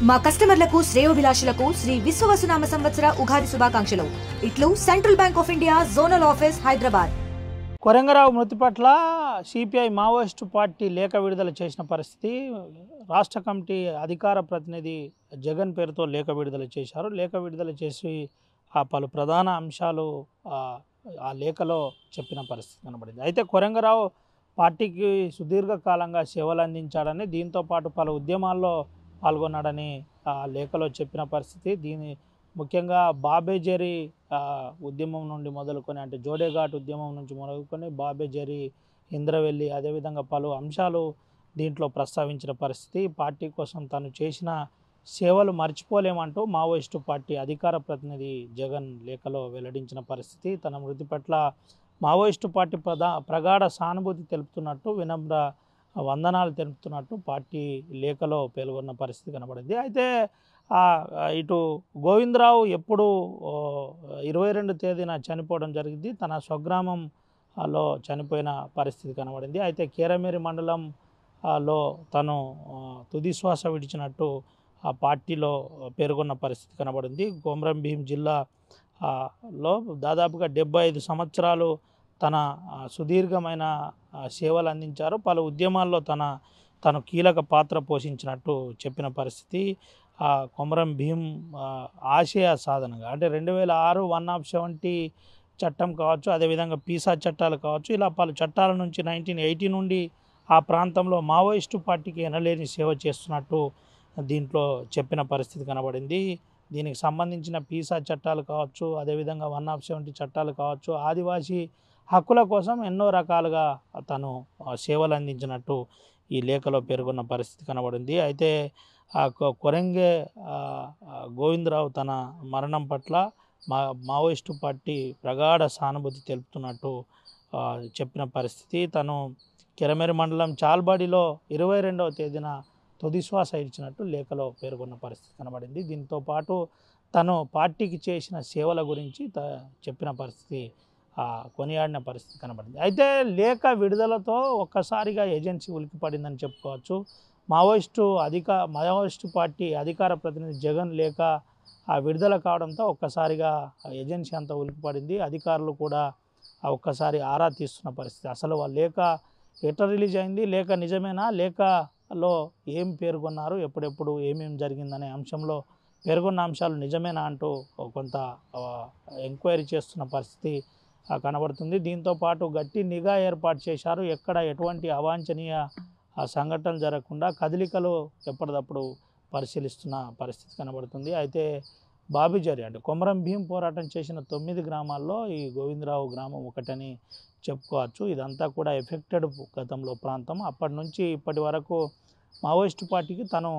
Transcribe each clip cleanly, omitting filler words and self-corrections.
మా కస్టమర్లకు శ్రేయోభిలాషులకు శ్రీ విశ్వవసునామ సంవత్సర ఉగాది శుభాకాంక్షలు. ఇట్లు central bank of India zonal office Hyderabad. Korangarao మృతి పట్ల సిపిఐ మావోయిస్టు పార్టీ లేఖ విడుదల చేసిన పరిస్థితి. రాష్ట్ర కమిటీ అధికార ప్రతినిధి జగన్ పేరుతో లేఖ విడుదల చేశారు. లేఖ విడుదల చేసి పలు ప్రధాన అంశాలు ఆ లేఖలో చెప్పిన పరిస్థితి కనబడింది. అయితే కొరంగరావు పార్టీకి సుదీర్ఘకాలంగా సేవలు అందించాడని, దీంతోపాటు పలు ఉద్యమాల్లో పాల్గొన్నాడని ఆ లేఖలో చెప్పిన పరిస్థితి. ముఖ్యంగా బాబేజరీ ఉద్యమం నుండి మొదలుకొని, అంటే జోడేఘాట్ ఉద్యమం నుంచి మొదలుకొని బాబేజరీ, ఇంద్రవెల్లి, అదేవిధంగా పలు అంశాలు దీంట్లో ప్రస్తావించిన పరిస్థితి. పార్టీ కోసం తను చేసిన సేవలు మర్చిపోలేమంటూ మావోయిస్టు పార్టీ అధికార ప్రతినిధి జగన్ లేఖలో వెల్లడించిన పరిస్థితి. తన మృతి పట్ల మావోయిస్టు పార్టీ ప్రగాఢ సానుభూతి తెలుపుతున్నట్టు, వినమ్ర వందనాలు తెలుపుతున్నట్టు పార్టీ లేఖలో పేర్కొన్న పరిస్థితి కనబడింది. అయితే ఇటు గోవిందరావు ఎప్పుడు 22 తేదీన చనిపోవడం జరిగింది. తన స్వగ్రామంలో చనిపోయిన పరిస్థితి కనబడింది. అయితే కేరమేరి మండలంలో తను తుది శ్వాస విడిచినట్టు ఆ పార్టీలో పేర్కొన్న పరిస్థితి కనబడింది. కొమరం భీం జిల్లాలో దాదాపుగా 75 సంవత్సరాలు తన సుదీర్ఘమైన సేవలు అందించారు. పలు ఉద్యమాల్లో తను కీలక పాత్ర పోషించినట్టు చెప్పిన పరిస్థితి. కొమరం భీం ఆశయ సాధనగా, అంటే 2006 170 చట్టం కావచ్చు, అదేవిధంగా పీసా చట్టాలు కావచ్చు, ఇలా పలు చట్టాల నుంచి 1980 నుండి ఆ ప్రాంతంలో మావోయిస్టు పార్టీకి ఎనలేని సేవ చేస్తున్నట్టు దీంట్లో చెప్పిన పరిస్థితి కనబడింది. దీనికి సంబంధించిన పీసా చట్టాలు కావచ్చు, అదేవిధంగా 170 చట్టాలు కావచ్చు, ఆదివాసీ హక్కుల కోసం ఎన్నో రకాలుగా తను సేవలు అందించినట్టు ఈ లేఖలో పేర్కొన్న పరిస్థితి కనబడింది. అయితే కొరంగే గోవిందరావు తన మరణం పట్ల మావోయిస్టు పార్టీ ప్రగాఢ సానుభూతి తెలుపుతున్నట్టు చెప్పిన పరిస్థితి. తను కెరమేరి మండలం చాల్బాడిలో 22వ తేదీన తుది శ్వాస ఇచ్చినట్టు లేఖలో పేర్కొన్న పరిస్థితి కనబడింది. దీంతో పాటు తను పార్టీకి చేసిన సేవల గురించి చెప్పిన పరిస్థితి, కొనియాడిన పరిస్థితి కనబడింది. అయితే విడుదలతో ఒక్కసారిగా ఏజెన్సీ ఉలికిపడిందని చెప్పుకోవచ్చు. మావోయిస్టు పార్టీ అధికార ప్రతినిధి జగన్ లేఖ విడుదల కావడంతో ఒక్కసారిగా ఏజెన్సీ అంతా ఉలికిపడింది. అధికారులు కూడా ఒక్కసారి ఆరా తీస్తున్న పరిస్థితి. అసలు వాళ్ళ లేఖ ఎట్లా రిలీజ్ అయింది, లేఖ నిజమేనా, లేఖలో ఏం పేర్కొన్నారు, ఎప్పుడెప్పుడు ఏమేమి జరిగిందనే అంశంలో పేర్కొన్న అంశాలు నిజమేనా అంటూ కొంత ఎంక్వైరీ చేస్తున్న పరిస్థితి కనబడుతుంది. దీంతోపాటు గట్టి నిఘా ఏర్పాటు చేశారు. ఎక్కడ ఎటువంటి అవాంఛనీయ సంఘటనలు జరగకుండా కదలికలు ఎప్పటికప్పుడు పరిశీలిస్తున్న పరిస్థితి కనబడుతుంది. అయితే బాబేజరీ, అంటే కొమరం భీం పోరాటం చేసిన 9 గ్రామాల్లో ఈ గోవిందరావు గ్రామం ఒకటని చెప్పుకోవచ్చు. ఇదంతా కూడా ఎఫెక్టెడ్ గతంలో ప్రాంతం. అప్పటి నుంచి ఇప్పటి వరకు మావోయిస్టు పార్టీకి తను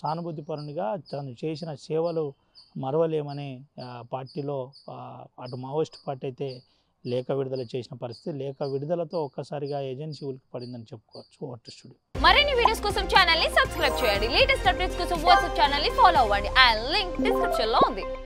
సానుభూతిపరునిగా తను చేసిన సేవలు మరవలేమని పార్టీలో అటు మావోయిస్టు పార్టీ అయితే లేఖ విడుదల చేసిన పరిస్థితి. లేఖ విడుదలతో ఒక్కసారిగా ఏజెన్సీ ఉలికి పడిందని చెప్పుకోవచ్చు. వాట్ స్టూడియో మరిన్ని వీడియోస్ కోసం ఛానల్ ని సబ్స్క్రైబ్ చేయండి. లేటెస్ట్ అప్డేట్స్ కోసం వాట్సాప్ ఛానల్ ని ఫాలో అవ్వండి. ఆ లింక్ డిస్క్రిప్షన్ లో ఉంది.